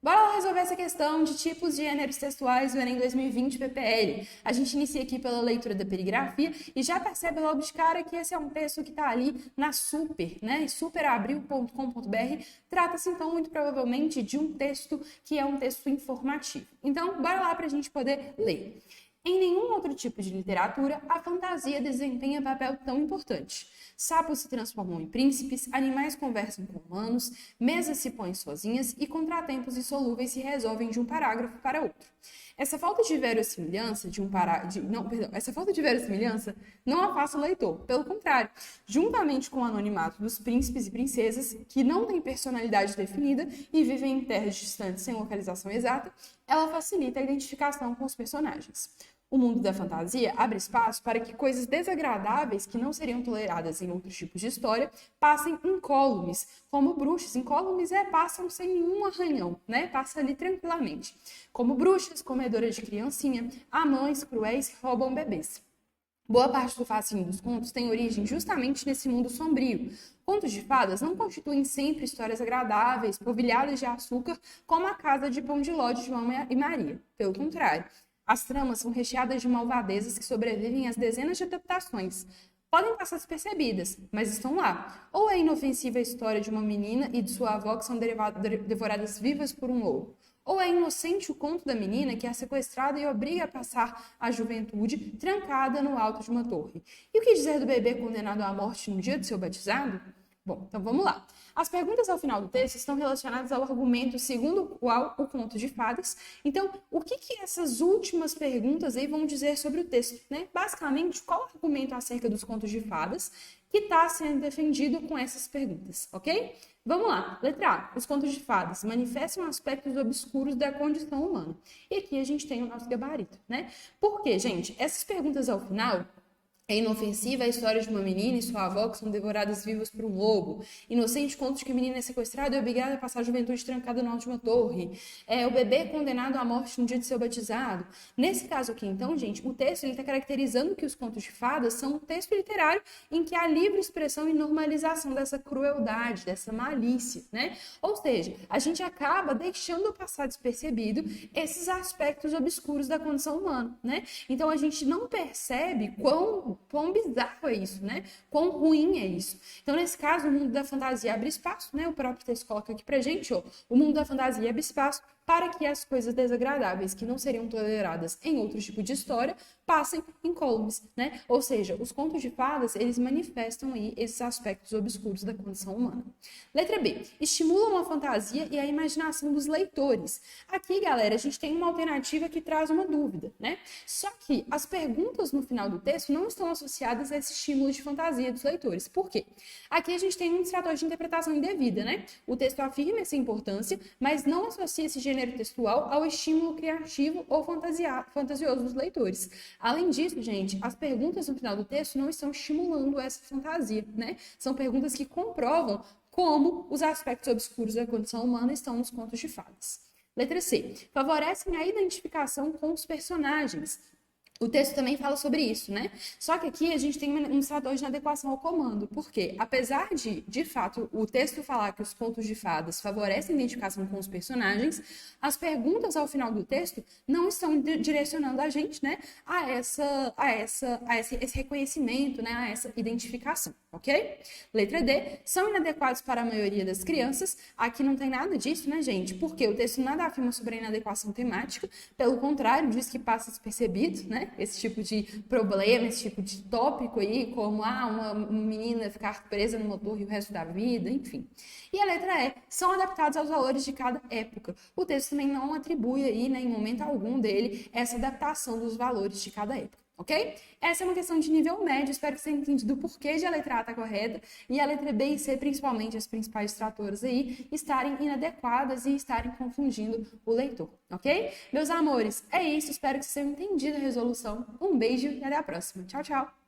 Bora lá resolver essa questão de tipos de gêneros textuais do Enem 2020 PPL. A gente inicia aqui pela leitura da perigrafia e já percebe logo de cara que esse é um texto que está ali na Super, né? superabril.com.br. Trata-se, então, muito provavelmente de um texto que é um texto informativo. Então, bora lá para a gente poder ler. Em nenhum outro tipo de literatura, a fantasia desempenha papel tão importante. Sapos se transformam em príncipes, animais conversam com humanos, mesas se põem sozinhas e contratempos insolúveis se resolvem de um parágrafo para outro. Essa falta de verossimilhança não afasta o leitor. Pelo contrário, juntamente com o anonimato dos príncipes e princesas, que não têm personalidade definida e vivem em terras distantes sem localização exata, ela facilita a identificação com os personagens. O mundo da fantasia abre espaço para que coisas desagradáveis que não seriam toleradas em outros tipos de história passem incólumes, como bruxas. Incólumes passam sem nenhum arranhão, né? Passa ali tranquilamente. Como bruxas, comedoras de criancinha, amães cruéis que roubam bebês. Boa parte do fascínio dos contos tem origem justamente nesse mundo sombrio. Contos de fadas não constituem sempre histórias agradáveis, polvilhadas de açúcar, como a Casa de Pão de Ló de João e Maria. Pelo contrário, as tramas são recheadas de malvadezas que sobrevivem às dezenas de adaptações. Podem passar despercebidas, mas estão lá. Ou é inofensiva a história de uma menina e de sua avó que são devoradas vivas por um lobo. Ou é inocente o conto da menina que é sequestrada e obriga a passar a juventude trancada no alto de uma torre. E o que dizer do bebê condenado à morte no dia de seu batizado? Bom, então vamos lá. As perguntas ao final do texto estão relacionadas ao argumento segundo o qual o conto de fadas. Então, o que essas últimas perguntas aí vão dizer sobre o texto, né? Basicamente, qual o argumento acerca dos contos de fadas que está sendo defendido com essas perguntas, ok? Vamos lá. Letra A. Os contos de fadas manifestam aspectos obscuros da condição humana. E aqui a gente tem o nosso gabarito, né? Por quê, gente? Essas perguntas ao final... É inofensiva a história de uma menina e sua avó que são devoradas vivas por um lobo. Inocente conto de que a menina é sequestrada e obrigada a passar a juventude trancada no alto de uma torre. O bebê condenado à morte no dia de seu batizado. Nesse caso aqui, então, gente, o texto está caracterizando que os contos de fadas são um texto literário em que há livre expressão e normalização dessa crueldade, dessa malícia, né? Ou seja, a gente acaba deixando passar despercebido esses aspectos obscuros da condição humana, né? Então, a gente não percebe quão bizarro é isso, né? Quão ruim é isso. Então, nesse caso, o mundo da fantasia abre espaço, né? O próprio texto coloca aqui pra gente, ó, o mundo da fantasia abre espaço para que as coisas desagradáveis que não seriam toleradas em outro tipo de história passem incólumes, né? Ou seja, os contos de fadas, eles manifestam aí esses aspectos obscuros da condição humana. Letra B. Estimulam a fantasia e a imaginação dos leitores. Aqui, galera, a gente tem uma alternativa que traz uma dúvida, né? Só que as perguntas no final do texto não estão associadas a esse estímulo de fantasia dos leitores. Por quê? Aqui a gente tem um distrator de interpretação indevida, né? O texto afirma essa importância, mas não associa esse gênero textual ao estímulo criativo ou fantasioso dos leitores. Além disso, gente, as perguntas no final do texto não estão estimulando essa fantasia, né? São perguntas que comprovam como os aspectos obscuros da condição humana estão nos contos de fadas. Letra C. Favorecem a identificação com os personagens. O texto também fala sobre isso, né? Só que aqui a gente tem um distrator de inadequação ao comando. Por quê? Apesar de fato, o texto falar que os contos de fadas favorecem a identificação com os personagens, as perguntas ao final do texto não estão direcionando a gente, né, a esse reconhecimento, né, a essa identificação, ok? Letra D. São inadequados para a maioria das crianças. Aqui não tem nada disso, né, gente? Porque o texto nada afirma sobre a inadequação temática. Pelo contrário, diz que passa despercebido, né? Esse tipo de problema, esse tipo de tópico aí, como uma menina ficar presa numa torre o resto da vida, enfim. E a letra E, são adaptados aos valores de cada época. O texto também não atribui aí, né, em momento algum dele, essa adaptação dos valores de cada época. Ok? Essa é uma questão de nível médio, espero que você tenha entendido o porquê de a letra A estar correta e a letra B e C, principalmente as principais distratoras aí, estarem inadequadas e estarem confundindo o leitor, ok? Meus amores, é isso, espero que vocês tenham entendido a resolução. Um beijo e até a próxima. Tchau, tchau!